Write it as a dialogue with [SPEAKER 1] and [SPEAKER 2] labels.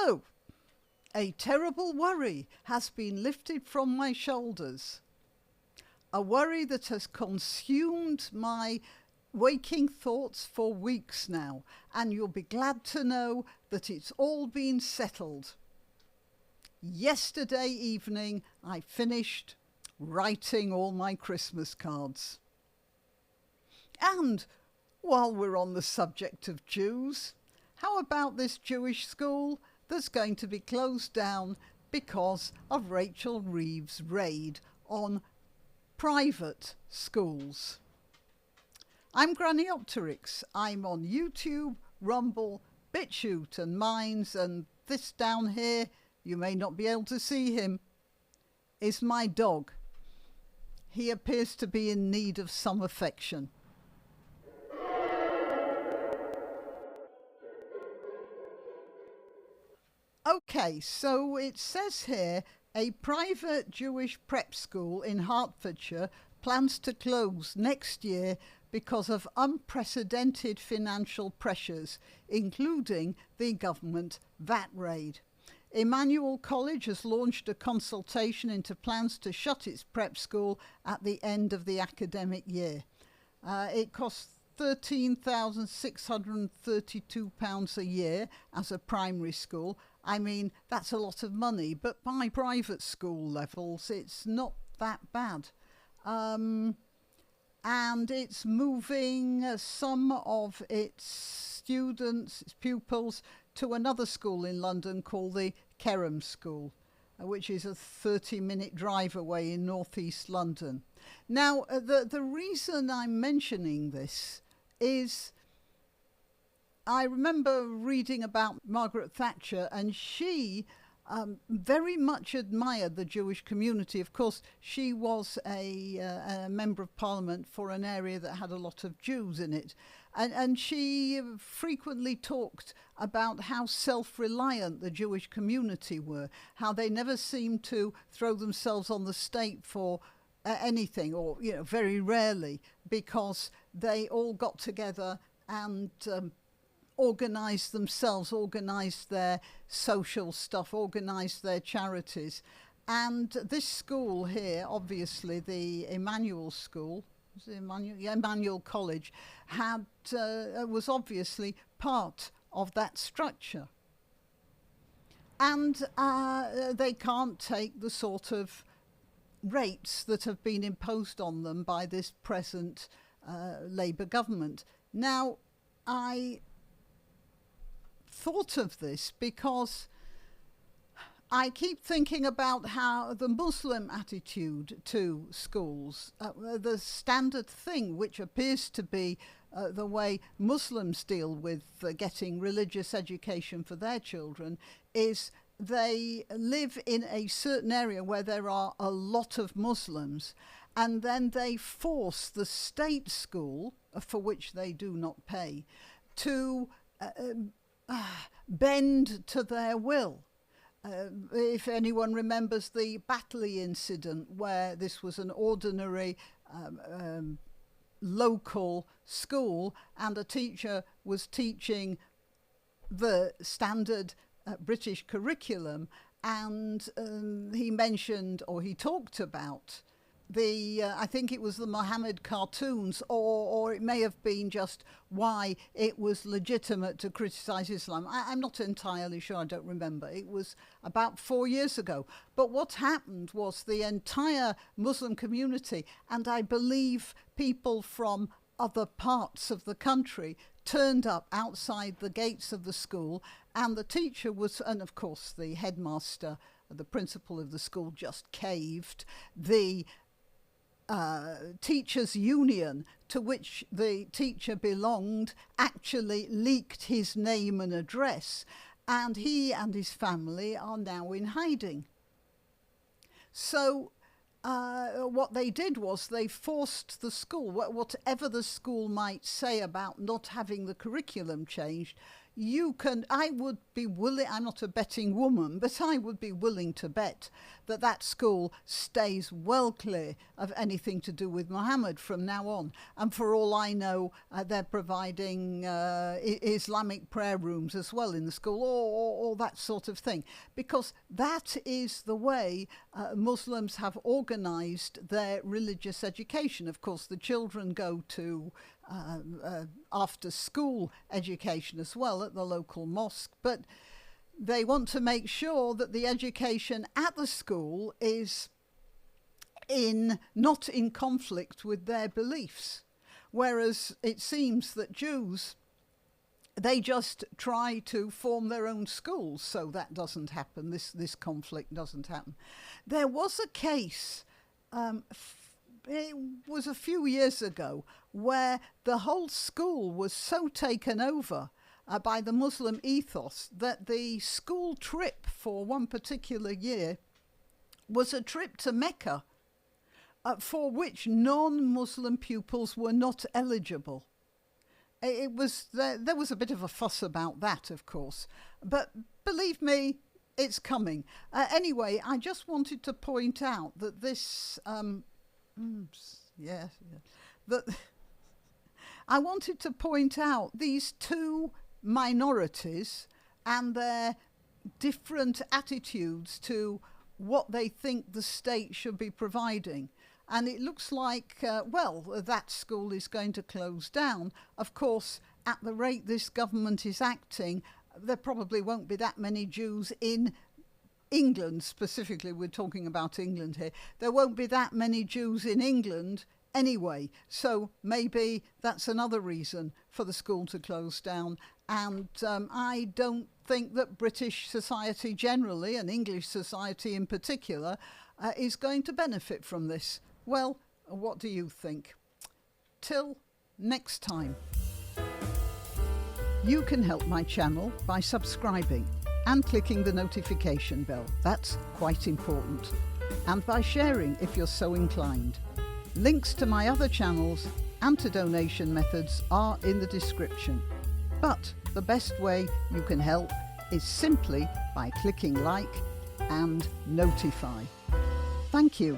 [SPEAKER 1] So, a terrible worry has been lifted from my shoulders. A worry that has consumed my waking thoughts for weeks now, and you'll be glad to know that it's all been settled. Yesterday evening, I finished writing all my Christmas cards. And while we're on the subject of Jews, how about this Jewish school that's going to be closed down because of Rachel Reeves' raid on private schools? I'm Granniopteryx. I'm on YouTube, Rumble, BitChute and Minds, and this down here, you may not be able to see him, is my dog. He appears to be in need of some affection. Okay, so it says here, a private Jewish prep school in Hertfordshire plans to close next year because of unprecedented financial pressures, including the government VAT raid. Emmanuel College has launched a consultation into plans to shut its prep school at the end of the academic year. It costs £13,632 a year as a primary school. I mean, that's a lot of money, but by private school levels, it's not that bad. And it's moving some of its students, its pupils, to another school in London called the Kerham School, which is a 30-minute drive away in northeast London. Now, the reason I'm mentioning this is I remember reading about Margaret Thatcher, and she very much admired the Jewish community. Of course, she was a member of parliament for an area that had a lot of Jews in it. And she frequently talked about how self-reliant the Jewish community were, how they never seemed to throw themselves on the state for anything, or very rarely, because they all got together and organised themselves, organised their social stuff, organised their charities. And this school here, obviously the Emmanuel School, Emmanuel College, was obviously part of that structure. And they can't take the sort of rates that have been imposed on them by this present Labour government. Now, I thought of this because I keep thinking about how the Muslim attitude to schools, the standard thing, which appears to be the way Muslims deal with getting religious education for their children, is they live in a certain area where there are a lot of Muslims, and then they force the state school, for which they do not pay, to bend to their will. If anyone remembers the Batley incident, where this was an ordinary local school and a teacher was teaching the standard British curriculum, and he mentioned, or he talked about, I think it was the Mohammed cartoons, or it may have been just why it was legitimate to criticise Islam. I'm not entirely sure, I don't remember. It was about 4 years ago. But what happened was the entire Muslim community, and I believe people from other parts of the country, turned up outside the gates of the school, and the teacher was, and of course the headmaster, the principal of the school, just caved. The teachers' union to which the teacher belonged actually leaked his name and address, and he and his family are now in hiding. So what they did was they forced the school, whatever the school might say about not having the curriculum changed, I would be willing, I'm not a betting woman, but I would be willing to bet that school stays well clear of anything to do with Muhammad from now on. And for all I know, they're providing Islamic prayer rooms as well in the school, or that sort of thing, because that is the way Muslims have organised their religious education. Of course, the children go to after school education as well at the local mosque, but they want to make sure that the education at the school is not in conflict with their beliefs. Whereas it seems that Jews, they just try to form their own schools, so that doesn't happen. This conflict doesn't happen. There was a case, it was a few years ago, where the whole school was so taken over by the Muslim ethos that the school trip for one particular year was a trip to Mecca, for which non-Muslim pupils were not eligible. It was there was a bit of a fuss about that, of course, but believe me, it's coming. Anyway, I just wanted to point out that this that I wanted to point out these two minorities and their different attitudes to what they think the state should be providing. And it looks like, that school is going to close down. Of course, at the rate this government is acting, there probably won't be that many Jews in England, specifically. We're talking about England here. There won't be that many Jews in England anyway. So maybe that's another reason for the school to close down. And I don't think that British society generally, and English society in particular, is going to benefit from this. Well, what do you think? Till next time. You can help my channel by subscribing and clicking the notification bell. That's quite important. And by sharing if you're so inclined. Links to my other channels and to donation methods are in the description. But the best way you can help is simply by clicking like and notify. Thank you.